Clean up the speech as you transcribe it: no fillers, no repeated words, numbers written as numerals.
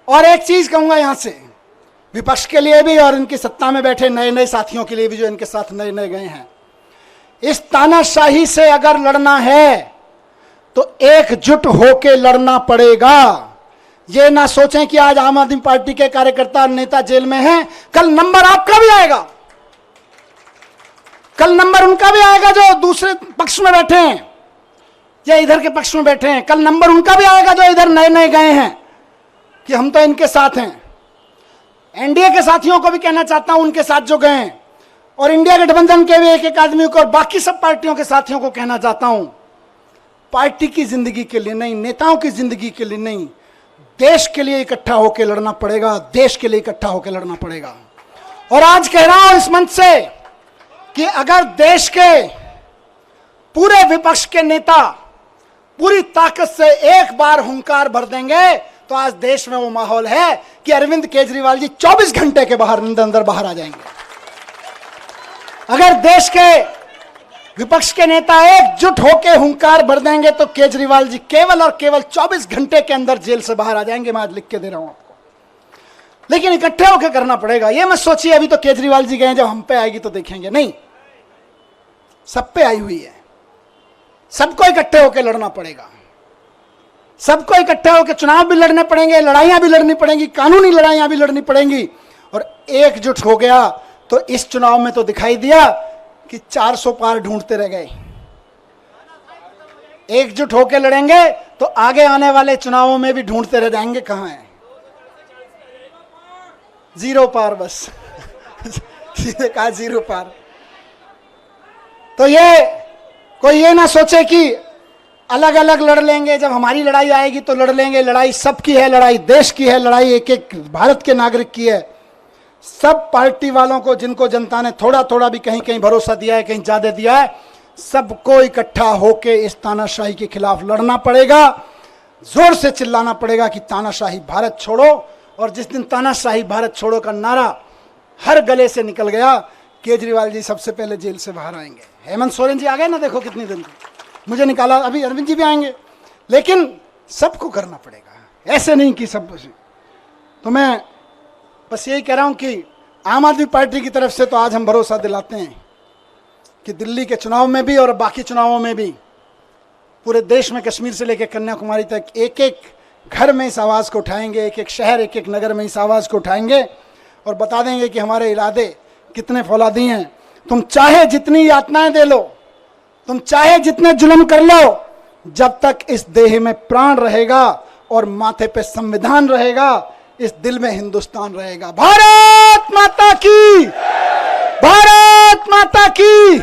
और एक चीज कहूंगा यहां से, विपक्ष के लिए भी और इनकी सत्ता में बैठे नए नए साथियों के लिए भी जो इनके साथ नए नए गए हैं, इस तानाशाही से अगर लड़ना है तो एकजुट होकर लड़ना पड़ेगा। ये ना सोचें कि आज आम आदमी पार्टी के कार्यकर्ता नेता जेल में हैं, कल नंबर आपका भी आएगा, कल नंबर उनका भी आएगा जो दूसरे पक्ष में बैठे हैं या इधर के पक्ष में बैठे हैं, कल नंबर उनका भी आएगा जो इधर नए नए गए हैं कि हम तो इनके साथ हैं। एनडीए के साथियों को भी कहना चाहता हूं, उनके साथ जो गए हैं, और इंडिया गठबंधन के भी एक एक आदमी को और बाकी सब पार्टियों के साथियों को कहना चाहता हूं, पार्टी की जिंदगी के लिए नहीं, नेताओं की जिंदगी के लिए नहीं, देश के लिए इकट्ठा होकर लड़ना पड़ेगा, देश के लिए इकट्ठा होकर लड़ना पड़ेगा। और आज कह रहा हूं इस मंच से कि अगर देश के पूरे विपक्ष के नेता पूरी ताकत से एक बार हुंकार भर देंगे तो आज देश में वो माहौल है कि अरविंद केजरीवाल जी 24 घंटे के अंदर बाहर आ जाएंगे। अगर देश के विपक्ष के नेता एकजुट होकर हुंकार भर देंगे तो केजरीवाल जी केवल और केवल 24 घंटे के अंदर जेल से बाहर आ जाएंगे। मैं आज लिख के दे रहा हूं आपको, लेकिन इकट्ठे होकर करना पड़ेगा। ये मत सोचिए अभी तो केजरीवाल जी गए, जब हम पे आएगी तो देखेंगे, नहीं, सब पे आई हुई है। सबको इकट्ठे होकर लड़ना पड़ेगा, सबको इकट्ठे होकर चुनाव भी लड़ने पड़ेंगे, लड़ाइयां भी लड़नी पड़ेंगी, कानूनी लड़ाइयां भी लड़नी पड़ेंगी। और एकजुट हो गया तो इस चुनाव में तो दिखाई दिया कि 400 पार ढूंढते रह गए। एकजुट होकर लड़ेंगे तो आगे आने वाले चुनावों में भी ढूंढते रह जाएंगे कहां है, 0 पार, बस सीधे कहा 0 पार। तो ये कोई ये ना सोचे कि अलग अलग लड़ लेंगे, जब हमारी लड़ाई आएगी तो लड़ लेंगे। लड़ाई सबकी है, लड़ाई देश की है, लड़ाई एक एक भारत के नागरिक की है। सब पार्टी वालों को, जिनको जनता ने थोड़ा थोड़ा भी कहीं कहीं भरोसा दिया है, कहीं ज्यादा दिया है, सबको इकट्ठा होकर इस तानाशाही के खिलाफ लड़ना पड़ेगा। जोर से चिल्लाना पड़ेगा कि तानाशाही भारत छोड़ो। और जिस दिन तानाशाही भारत छोड़ो का नारा हर गले से निकल गया, केजरीवाल जी सबसे पहले जेल से बाहर आएंगे। हेमंत सोरेन जी आ गए ना, देखो कितनी दिन मुझे निकाला, अभी अरविंद जी भी आएंगे। लेकिन सबको करना पड़ेगा, ऐसे नहीं कि सब। तो मैं बस यही कह रहा हूं कि आम आदमी पार्टी की तरफ से तो आज हम भरोसा दिलाते हैं कि दिल्ली के चुनाव में भी और बाकी चुनावों में भी पूरे देश में, कश्मीर से लेकर कन्याकुमारी तक, एक एक घर में इस आवाज़ को उठाएंगे, एक एक शहर, एक एक नगर में इस आवाज़ को उठाएंगे और बता देंगे कि हमारे इरादे कितने फौलादी हैं। तुम चाहे जितनी यातनाएं दे लो, तुम चाहे जितने जुल्म कर लो, जब तक इस देह में प्राण रहेगा और माथे पे संविधान रहेगा, इस दिल में हिंदुस्तान रहेगा। भारत माता की, भारत माता की।